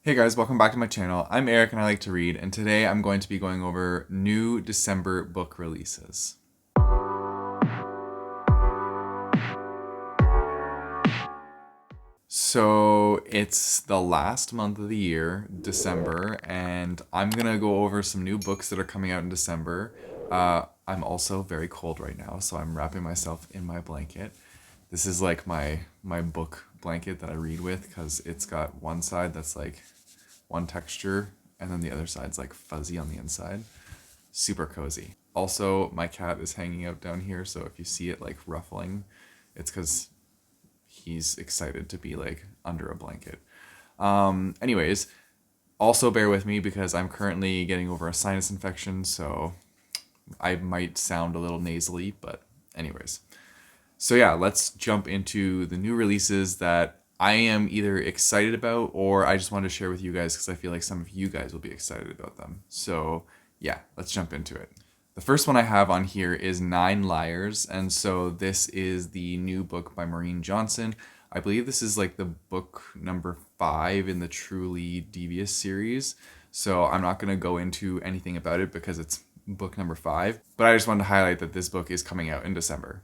Hey guys, welcome back to my channel. I'm Eric and I like to read, and today I'm going to be going over new December book releases. So it's the last month of the year, December, and I'm gonna go over some new books that are coming out in December. I'm also very cold right now, so I'm wrapping myself in my blanket. This is like my book blanket that I read with because it's got one side that's like one texture and then the other side's like fuzzy on the inside. Super cozy. Also, my cat is hanging out down here, so if you see it like ruffling, it's because he's excited to be like under a blanket. Anyways, also bear with me because I'm currently getting over a sinus infection, so I might sound a little nasally, but anyways. So yeah, let's jump into the new releases that I am either excited about or I just wanted to share with you guys because I feel like some of you guys will be excited about them. So yeah, let's jump into it. The first one I have on here is Nine Liars, and so this is the new book by Maureen Johnson. I believe this is like the book number 5 in the Truly Devious series. So I'm not going to go into anything about it because it's book number 5, but I just wanted to highlight that this book is coming out in December.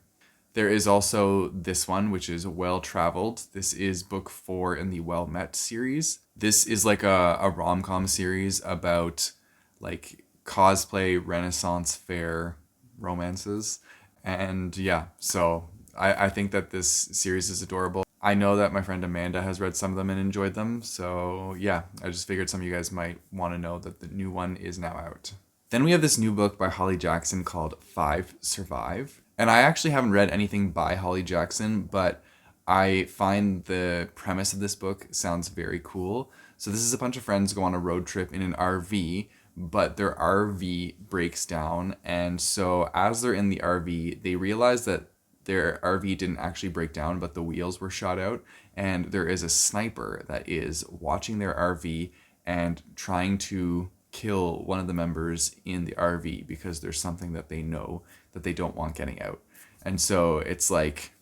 There is also this one, which is Well Traveled. This is book 4 in the Well Met series. This is like a rom-com series about like cosplay Renaissance fair romances. And yeah, so I think that this series is adorable. I know that my friend Amanda has read some of them and enjoyed them. So yeah, I just figured some of you guys might want to know that the new one is now out. Then we have this new book by Holly Jackson called Five Survive. And I actually haven't read anything by Holly Jackson, but I find the premise of this book sounds very cool. So this is a bunch of friends go on a road trip in an RV, but their RV breaks down. And so as they're in the RV, they realize that their RV didn't actually break down, but the wheels were shot out. And there is a sniper that is watching their RV and trying to kill one of the members in the RV because there's something that they know that they don't want getting out. And so it's like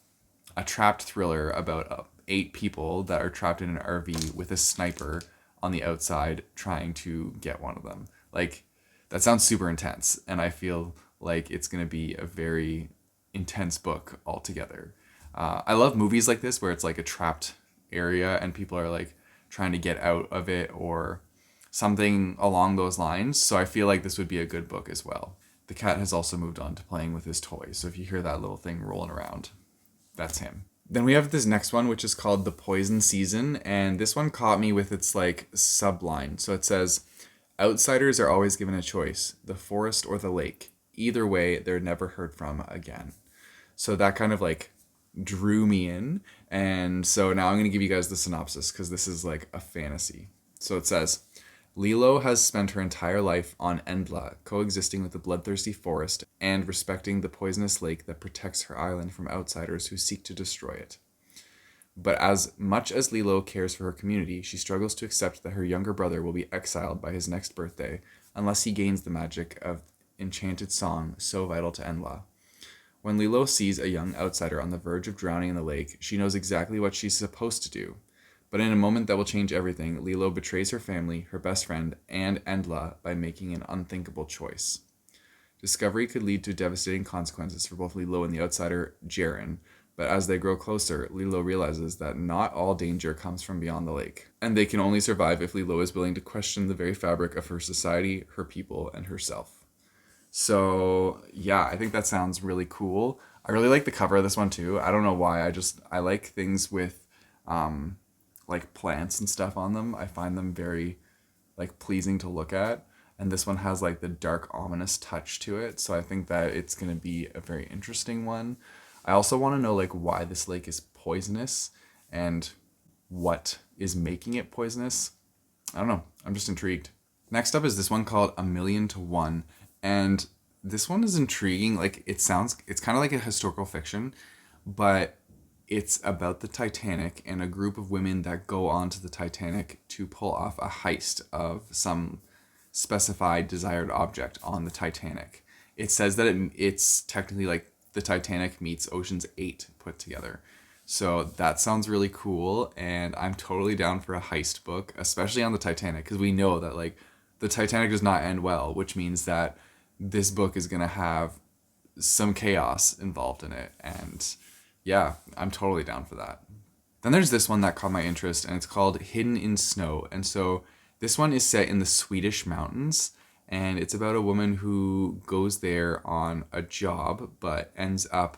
a trapped thriller about 8 people that are trapped in an RV with a sniper on the outside trying to get one of them. Like, that sounds super intense, and I feel like it's going to be a very intense book altogether. I love movies like this where it's like a trapped area and people are like trying to get out of it or something along those lines. So I feel like this would be a good book as well. The cat has also moved on to playing with his toys. So if you hear that little thing rolling around, that's him. Then we have this next one, which is called The Poison Season. And this one caught me with its like subline. So it says, outsiders are always given a choice, the forest or the lake. Either way, they're never heard from again. So that kind of like drew me in. And so now I'm going to give you guys the synopsis because this is like a fantasy. So it says, Lilo has spent her entire life on Endla, coexisting with the bloodthirsty forest and respecting the poisonous lake that protects her island from outsiders who seek to destroy it. But as much as Lilo cares for her community, she struggles to accept that her younger brother will be exiled by his next birthday unless he gains the magic of enchanted song so vital to Endla. When Lilo sees a young outsider on the verge of drowning in the lake, she knows exactly what she's supposed to do. But in a moment that will change everything, Lilo betrays her family, her best friend, and Endla by making an unthinkable choice. Discovery could lead to devastating consequences for both Lilo and the outsider, Jaren, but as they grow closer, Lilo realizes that not all danger comes from beyond the lake, and they can only survive if Lilo is willing to question the very fabric of her society, her people, and herself. So, yeah, I think that sounds really cool. I really like the cover of this one, too. I don't know why, I like things with like plants and stuff on them. I find them very like pleasing to look at, and this one has like the dark ominous touch to it, so I think that it's going to be a very interesting one. I also want to know like why this lake is poisonous and what is making it poisonous. I don't know, I'm just intrigued. Next up is this one called A Million to One, and this one is intriguing. Like it's kind of like a historical fiction, but it's about the Titanic and a group of women that go onto the Titanic to pull off a heist of some specified desired object on the Titanic. It says that it's technically like the Titanic meets Ocean's 8 put together. So that sounds really cool, and I'm totally down for a heist book, especially on the Titanic, because we know that like the Titanic does not end well, which means that this book is gonna have some chaos involved in it, and yeah, I'm totally down for that. Then there's this one that caught my interest, and it's called Hidden in Snow. And so this one is set in the Swedish mountains, and it's about a woman who goes there on a job, but ends up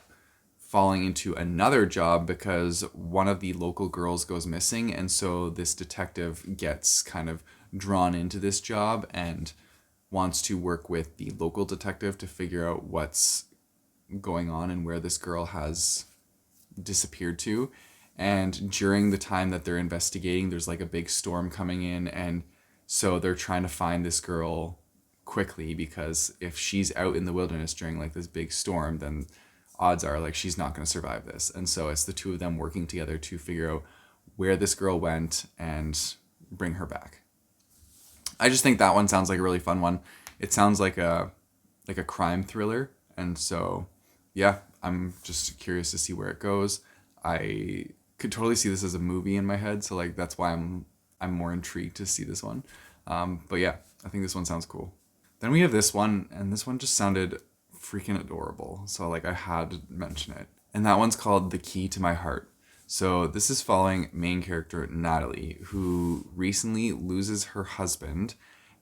falling into another job because one of the local girls goes missing. And so this detective gets kind of drawn into this job and wants to work with the local detective to figure out what's going on and where this girl has disappeared to. And during the time that they're investigating, there's like a big storm coming in, and so they're trying to find this girl quickly, because if she's out in the wilderness during like this big storm, then odds are like she's not going to survive this. And so it's the two of them working together to figure out where this girl went and bring her back. I just think that one sounds like a really fun one. It sounds like a crime thriller, and so yeah, I'm just curious to see where it goes. I could totally see this as a movie in my head, so like that's why I'm more intrigued to see this one. But yeah, I think this one sounds cool. Then we have this one, and this one just sounded freaking adorable, so like I had to mention it. And that one's called The Key to My Heart. So this is following main character Natalie, who recently loses her husband,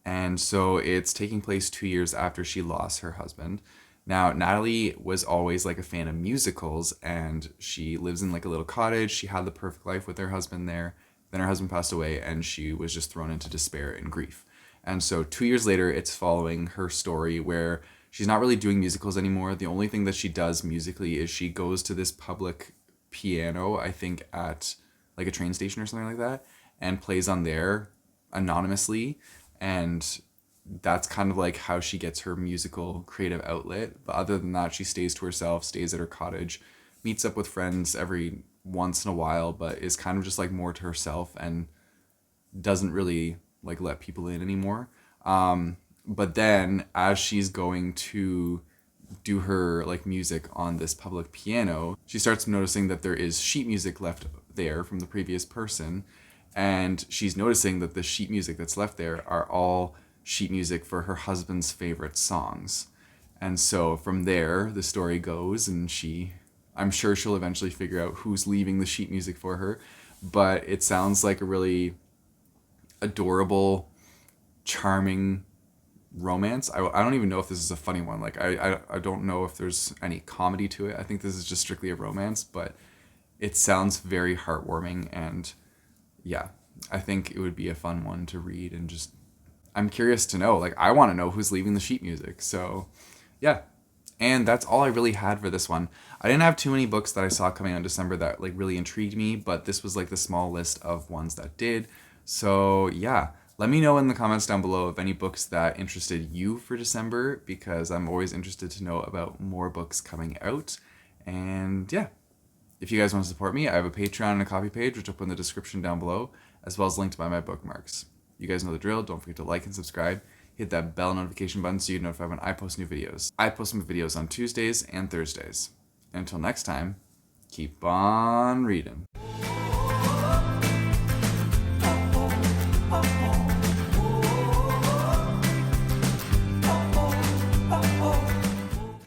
and so it's taking place 2 years after she lost her husband. Now, Natalie was always like a fan of musicals, and she lives in like a little cottage. She had the perfect life with her husband there. Then her husband passed away, and she was just thrown into despair and grief. And so 2 years later, it's following her story where she's not really doing musicals anymore. The only thing that she does musically is she goes to this public piano, I think at like a train station or something like that, and plays on there anonymously. And that's kind of like how she gets her musical creative outlet. But other than that, she stays to herself, stays at her cottage, meets up with friends every once in a while, but is kind of just like more to herself and doesn't really like let people in anymore. But then as she's going to do her like music on this public piano, she starts noticing that there is sheet music left there from the previous person. And she's noticing that the sheet music that's left there are all sheet music for her husband's favorite songs. And so from there, the story goes, and I'm sure she'll eventually figure out who's leaving the sheet music for her. But it sounds like a really adorable, charming romance. I don't even know if this is a funny one. Like, I don't know if there's any comedy to it. I think this is just strictly a romance, but it sounds very heartwarming, and yeah, I think it would be a fun one to read. And just, I'm curious to know, like, I want to know who's leaving the sheet music. So yeah, and that's all I really had for this one. I didn't have too many books that I saw coming out in December that like really intrigued me, but this was like the small list of ones that did. So yeah, let me know in the comments down below of any books that interested you for December, because I'm always interested to know about more books coming out. And yeah, if you guys want to support me, I have a Patreon and a Ko-fi page, which I'll put in the description down below, as well as linked by my bookmarks. You guys know the drill. Don't forget to like and subscribe. Hit that bell notification button so you're notified when I post new videos. I post my videos on Tuesdays and Thursdays. Until next time, keep on reading.